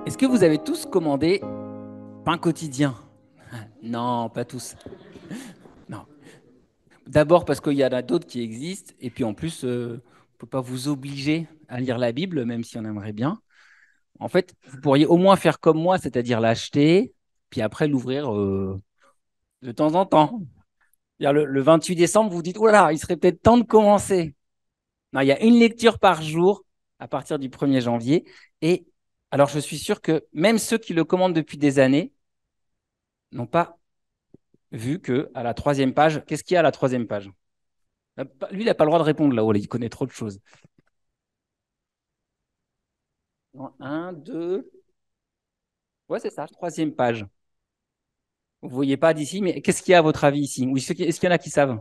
Est-ce que vous avez tous commandé pain quotidien? Non, pas tous. Non. D'abord parce qu'il y en a d'autres qui existent, et puis en plus, on ne peut pas vous obliger à lire la Bible, même si on aimerait bien. En fait, vous pourriez au moins faire comme moi, c'est-à-dire l'acheter, puis après l'ouvrir de temps en temps. C'est-à-dire le 28 décembre, vous vous dites, oh là là, il serait peut-être temps de commencer. Non, il y a une lecture par jour à partir du 1er janvier. Et alors, je suis sûr que même ceux qui le commandent depuis des années n'ont pas vu que à la troisième page, qu'est-ce qu'il y a à la troisième page? Lui, il n'a pas le droit de répondre là-haut, il connaît trop de choses. Un, deux, ouais, c'est ça, troisième page. Vous ne voyez pas d'ici, mais qu'est-ce qu'il y a à votre avis ici? Oui, est-ce qu'il y en a qui savent?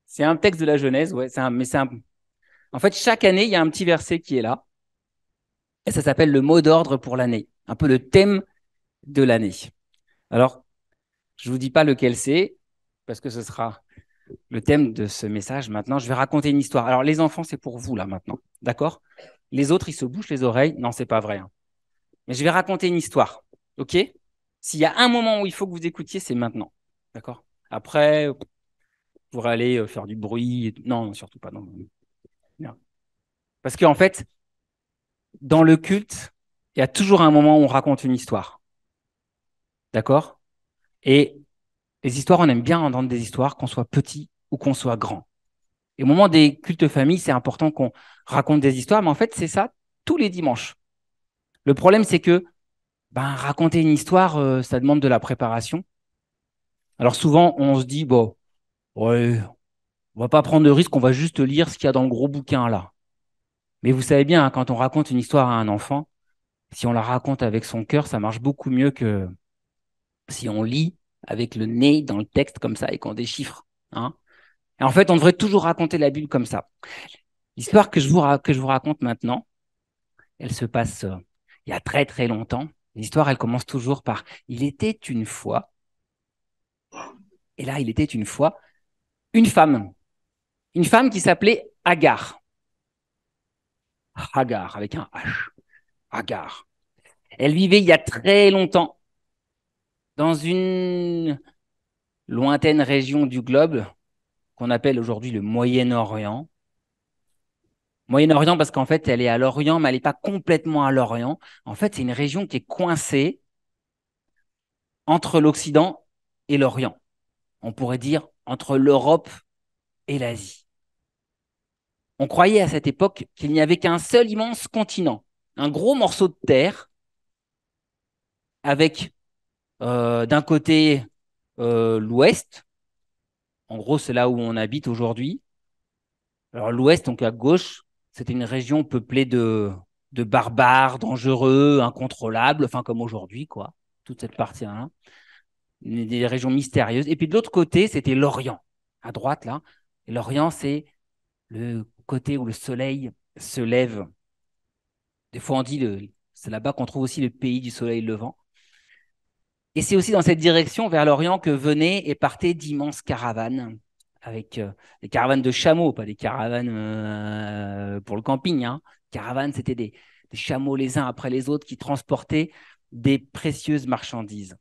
C'est un texte de la Genèse, ouais, mais c'est un. En fait, chaque année, il y a un petit verset qui est là, et ça s'appelle le mot d'ordre pour l'année, un peu le thème de l'année. Alors, je ne vous dis pas lequel c'est, parce que ce sera le thème de ce message. Maintenant, je vais raconter une histoire. Alors, les enfants, c'est pour vous, là, maintenant. D'accord? Les autres, ils se bouchent les oreilles. Non, c'est pas vrai, hein. Mais je vais raconter une histoire. OK? S'il y a un moment où il faut que vous écoutiez, c'est maintenant. D'accord? Après, vous pourrez aller faire du bruit. Non, surtout pas. Non, non. Parce qu'en fait, dans le culte, il y a toujours un moment où on raconte une histoire. D'accord? Et les histoires, on aime bien entendre des histoires, qu'on soit petit ou qu'on soit grand. Et au moment des cultes famille, c'est important qu'on raconte des histoires, mais en fait, c'est ça tous les dimanches. Le problème, c'est que raconter une histoire, ça demande de la préparation. Alors souvent, on se dit, bon, ouais, on va pas prendre de risque, on va juste lire ce qu'il y a dans le gros bouquin là. Mais vous savez bien, hein, quand on raconte une histoire à un enfant, si on la raconte avec son cœur, ça marche beaucoup mieux que si on lit avec le nez dans le texte comme ça et qu'on déchiffre, hein. Et en fait, on devrait toujours raconter la Bible comme ça. L'histoire que je vous raconte maintenant, elle se passe il y a très très longtemps. L'histoire, elle commence toujours par il était une fois, et là, il était une fois, une femme qui s'appelait Agar. Hagar, avec un H. Agar. Elle vivait il y a très longtemps dans une lointaine région du globe qu'on appelle aujourd'hui le Moyen-Orient. Moyen-Orient parce qu'en fait, elle est à l'Orient, mais elle n'est pas complètement à l'Orient. En fait, c'est une région qui est coincée entre l'Occident et l'Orient. On pourrait dire entre l'Europe et l'Asie. On croyait à cette époque qu'il n'y avait qu'un seul immense continent, un gros morceau de terre avec d'un côté l'ouest, en gros c'est là où on habite aujourd'hui. Alors l'ouest, donc à gauche, c'était une région peuplée de barbares, dangereux, incontrôlables, enfin comme aujourd'hui, quoi, toute cette partie-là, des régions mystérieuses. Et puis de l'autre côté, c'était l'Orient, à droite là. Et l'Orient, c'est le côté où le soleil se lève. Des fois, on dit c'est là-bas qu'on trouve aussi le pays du soleil levant. Et c'est aussi dans cette direction, vers l'Orient, que venaient et partaient d'immenses caravanes, avec des caravanes de chameaux, pas des caravanes pour le camping, hein. Caravanes, c'était des chameaux les uns après les autres qui transportaient des précieuses marchandises.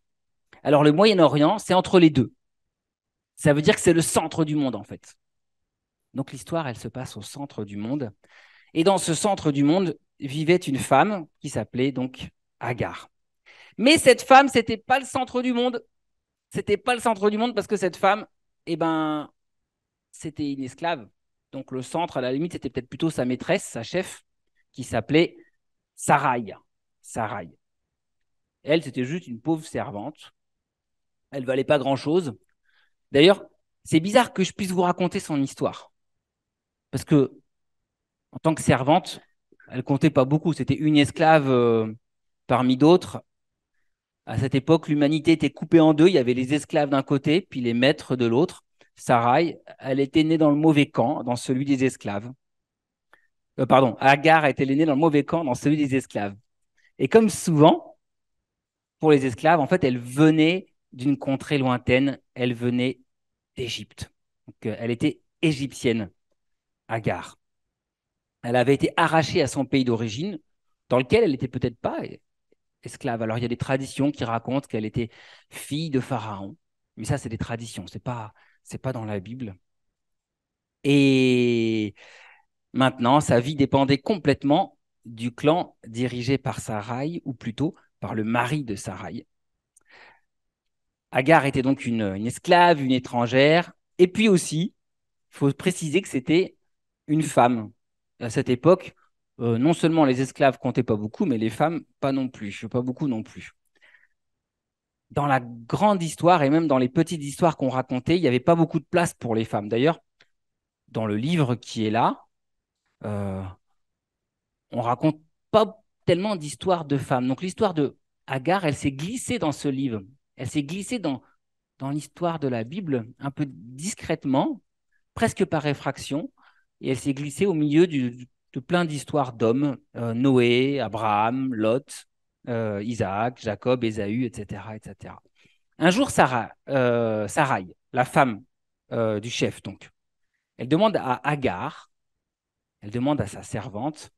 Alors le Moyen-Orient, c'est entre les deux. Ça veut dire que c'est le centre du monde, en fait. Donc l'histoire, elle se passe au centre du monde. Et dans ce centre du monde vivait une femme qui s'appelait donc Agar. Mais cette femme, c'était pas le centre du monde. C'était pas le centre du monde parce que cette femme, eh ben, c'était une esclave. Donc le centre, à la limite, c'était peut-être plutôt sa maîtresse, sa chef, qui s'appelait Sarai. Sarai. Elle, c'était juste une pauvre servante. Elle valait pas grand-chose. D'ailleurs, c'est bizarre que je puisse vous raconter son histoire. Parce que, en tant que servante, elle comptait pas beaucoup. C'était une esclave parmi d'autres. À cette époque, l'humanité était coupée en deux. Il y avait les esclaves d'un côté, puis les maîtres de l'autre. Sarai, elle était née dans le mauvais camp, dans celui des esclaves. Pardon, Agar était née dans le mauvais camp, dans celui des esclaves. Et comme souvent, pour les esclaves, en fait, elle venait d'une contrée lointaine. Elle venait d'Égypte. Donc, elle était égyptienne, Agar. Elle avait été arrachée à son pays d'origine dans lequel elle n'était peut-être pas esclave. Alors, il y a des traditions qui racontent qu'elle était fille de Pharaon, mais ça, c'est des traditions, c'est pas dans la Bible. Et maintenant, sa vie dépendait complètement du clan dirigé par Sarai, ou plutôt par le mari de Sarai. Agar était donc une esclave, une étrangère, et puis aussi, il faut préciser que c'était une femme. À cette époque, non seulement les esclaves comptaient pas beaucoup, mais les femmes, pas non plus, pas beaucoup non plus. Dans la grande histoire et même dans les petites histoires qu'on racontait, il n'y avait pas beaucoup de place pour les femmes. D'ailleurs, dans le livre qui est là, euh, on raconte pas tellement d'histoires de femmes. Donc l'histoire de Agar, elle s'est glissée dans ce livre. Elle s'est glissée dans l'histoire de la Bible un peu discrètement, presque par effraction, et elle s'est glissée au milieu de plein d'histoires d'hommes, Noé, Abraham, Lot, Isaac, Jacob, Ésaü, etc., etc. Un jour, Sarai, la femme du chef, donc, elle demande à Agar, elle demande à sa servante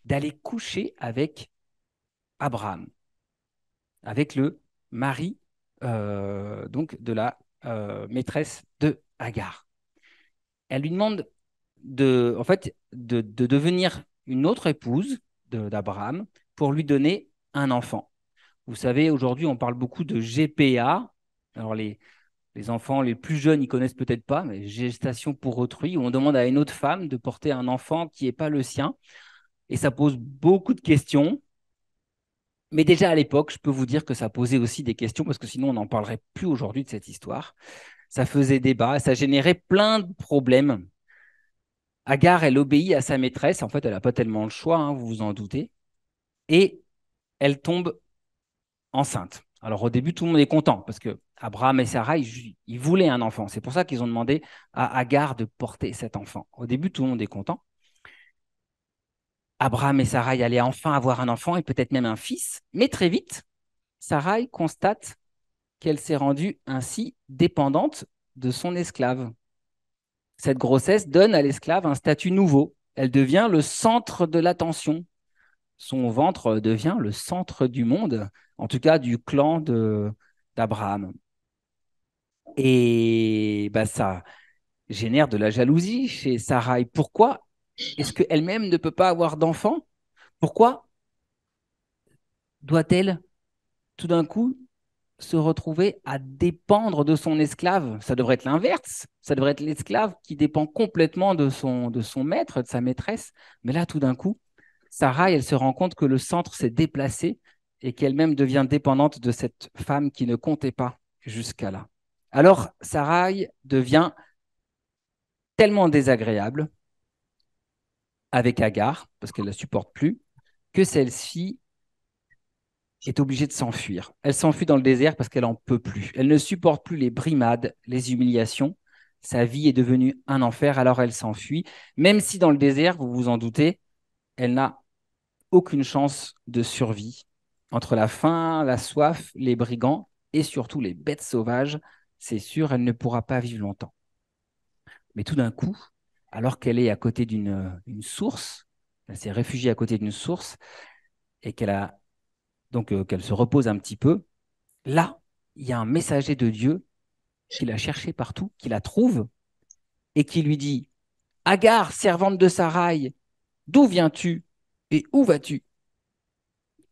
d'aller coucher avec Abraham, avec le mari donc de la maîtresse de Agar. Elle lui demande en fait, de devenir une autre épouse d'Abraham pour lui donner un enfant. Vous savez, aujourd'hui, on parle beaucoup de GPA. Alors, les enfants les plus jeunes, ils connaissent peut-être pas, mais gestation pour autrui, où on demande à une autre femme de porter un enfant qui n'est pas le sien. Et ça pose beaucoup de questions. Mais déjà à l'époque, je peux vous dire que ça posait aussi des questions, parce que sinon on n'en parlerait plus aujourd'hui de cette histoire. Ça faisait débat, ça générait plein de problèmes. Agar, elle obéit à sa maîtresse. En fait, elle n'a pas tellement le choix, hein, vous vous en doutez. Et elle tombe enceinte. Alors au début, tout le monde est content, parce que Abraham et Sarah, ils voulaient un enfant. C'est pour ça qu'ils ont demandé à Agar de porter cet enfant. Au début, tout le monde est content. Abraham et Sarai allaient enfin avoir un enfant et peut-être même un fils. Mais très vite, Sarai constate qu'elle s'est rendue ainsi dépendante de son esclave. Cette grossesse donne à l'esclave un statut nouveau. Elle devient le centre de l'attention. Son ventre devient le centre du monde, en tout cas du clan d'Abraham. Et bah, ça génère de la jalousie chez Sarai. Pourquoi est-ce qu'elle-même ne peut pas avoir d'enfant? Pourquoi doit-elle tout d'un coup se retrouver à dépendre de son esclave? Ça devrait être l'inverse. Ça devrait être l'esclave qui dépend complètement de son maître, de sa maîtresse. Mais là, tout d'un coup, Sarah, elle se rend compte que le centre s'est déplacé et qu'elle-même devient dépendante de cette femme qui ne comptait pas jusqu'à là. Alors, Sarai devient tellement désagréable avec Agar, parce qu'elle ne la supporte plus, que celle-ci est obligée de s'enfuir. Elle s'enfuit dans le désert parce qu'elle n'en peut plus. Elle ne supporte plus les brimades, les humiliations. Sa vie est devenue un enfer, alors elle s'enfuit. Même si dans le désert, vous vous en doutez, elle n'a aucune chance de survie. Entre la faim, la soif, les brigands et surtout les bêtes sauvages, c'est sûr, elle ne pourra pas vivre longtemps. Mais tout d'un coup, alors qu'elle est à côté d'une source, elle s'est réfugiée à côté d'une source et qu'elle se repose un petit peu, là, il y a un messager de Dieu qui l'a cherché partout, qui la trouve et qui lui dit: Agar, servante de Sarai, d'où viens-tu et où vas-tu?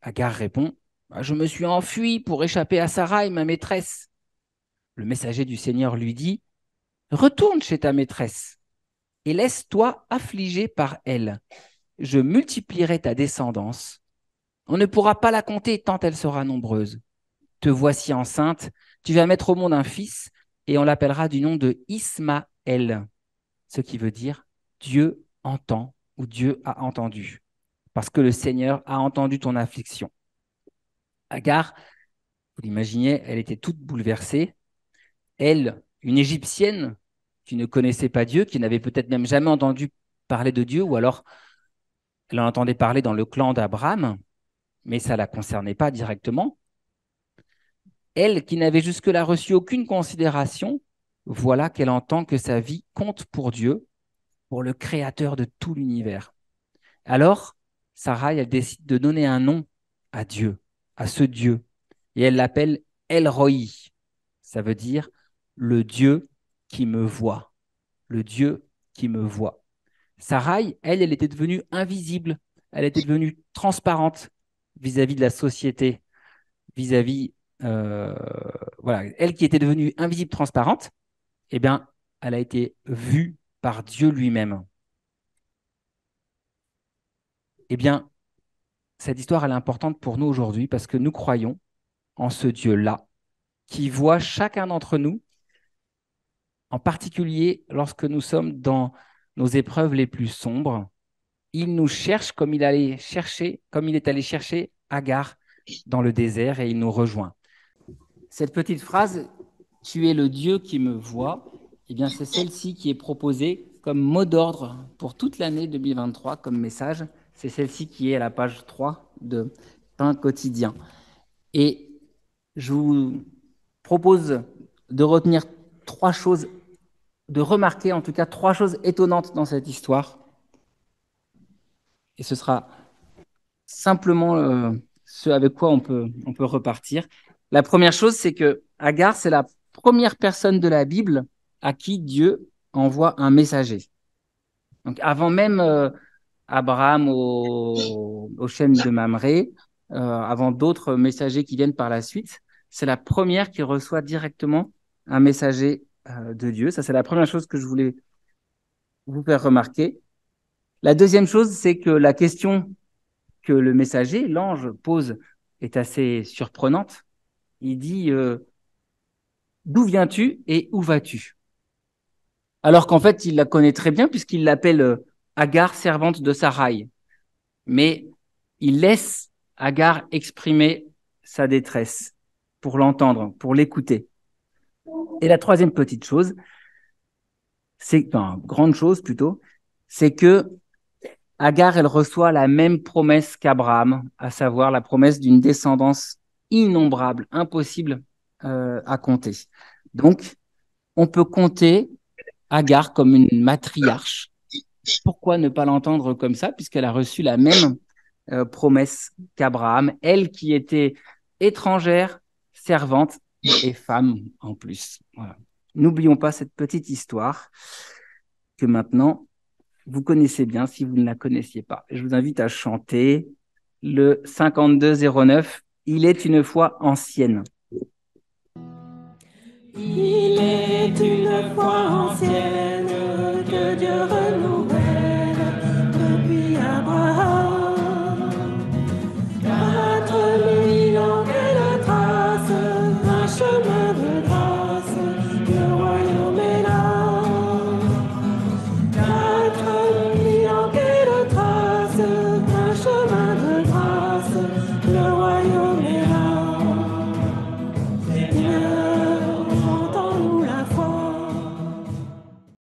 Agar répond: Je me suis enfui pour échapper à Sarai, ma maîtresse. Le messager du Seigneur lui dit: Retourne chez ta maîtresse et laisse-toi affliger par elle. Je multiplierai ta descendance. On ne pourra pas la compter tant elle sera nombreuse. Te voici enceinte, tu vas mettre au monde un fils et on l'appellera du nom de Ismaël, ce qui veut dire Dieu entend ou Dieu a entendu, parce que le Seigneur a entendu ton affliction. Agar, vous l'imaginez, elle était toute bouleversée. Elle, une Égyptienne qui ne connaissait pas Dieu, qui n'avait peut-être même jamais entendu parler de Dieu, ou alors elle en entendait parler dans le clan d'Abraham, mais ça ne la concernait pas directement. Elle, qui n'avait jusque-là reçu aucune considération, voilà qu'elle entend que sa vie compte pour Dieu, pour le créateur de tout l'univers. Alors, Sarai, elle décide de donner un nom à Dieu, à ce Dieu. Et elle l'appelle El Roi. Ça veut dire le Dieu qui me voit. Le Dieu qui me voit. Sarai, elle était devenue invisible. Elle était devenue transparente vis-à-vis de la société, vis-à-vis, voilà, elle qui était devenue invisible, transparente, eh bien, elle a été vue par Dieu lui-même. Eh bien, cette histoire, elle est importante pour nous aujourd'hui parce que nous croyons en ce Dieu-là qui voit chacun d'entre nous, en particulier lorsque nous sommes dans nos épreuves les plus sombres. Il nous cherche comme il allait chercher, comme il est allé chercher Agar dans le désert et il nous rejoint. Cette petite phrase, tu es le Dieu qui me voit, eh bien c'est celle-ci qui est proposée comme mot d'ordre pour toute l'année 2023 comme message. C'est celle-ci qui est à la page 3 de Pain quotidien. Et je vous propose de retenir trois choses, de remarquer en tout cas trois choses étonnantes dans cette histoire. Et ce sera simplement ce avec quoi on peut repartir. La première chose, c'est que Agar, c'est la première personne de la Bible à qui Dieu envoie un messager. Donc avant même Abraham au chêne de Mamré, avant d'autres messagers qui viennent par la suite, c'est la première qui reçoit directement un messager de Dieu. Ça, c'est la première chose que je voulais vous faire remarquer. La deuxième chose, c'est que la question que le messager, l'ange, pose est assez surprenante. Il dit d'où viens-tu et où vas-tu? Alors qu'en fait, il la connaît très bien puisqu'il l'appelle Agar, servante de Sarai. Mais il laisse Agar exprimer sa détresse pour l'entendre, pour l'écouter. Et la troisième petite chose, c'est, enfin, grande chose plutôt, c'est que Agar, elle reçoit la même promesse qu'Abraham, à savoir la promesse d'une descendance innombrable, impossible à compter. Donc, on peut compter Agar comme une matriarche. Pourquoi ne pas l'entendre comme ça, puisqu'elle a reçu la même promesse qu'Abraham, elle qui était étrangère, servante et femme en plus. Voilà. N'oublions pas cette petite histoire que maintenant vous connaissez bien si vous ne la connaissiez pas. Je vous invite à chanter le 5209. Il est une fois ancienne. Il est une fois ancienne que Dieu